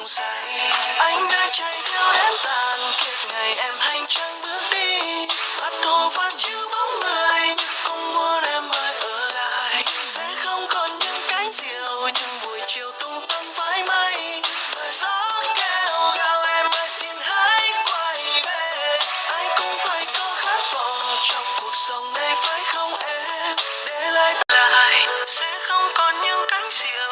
say. Anh đã chạy theo đến tàn kiệt ngày em hành trang bước đi. Mặt hồ phản chiếu bóng người nhưng cũng muốn em mãi ở lại. Sẽ không còn những cánh diều những buổi chiều tung tăng với mây. Gió kêu gào em ơi xin hãy quay về. Ai cũng phải có khát vọng trong cuộc sống này phải không em? Để lại sẽ không còn những cánh diều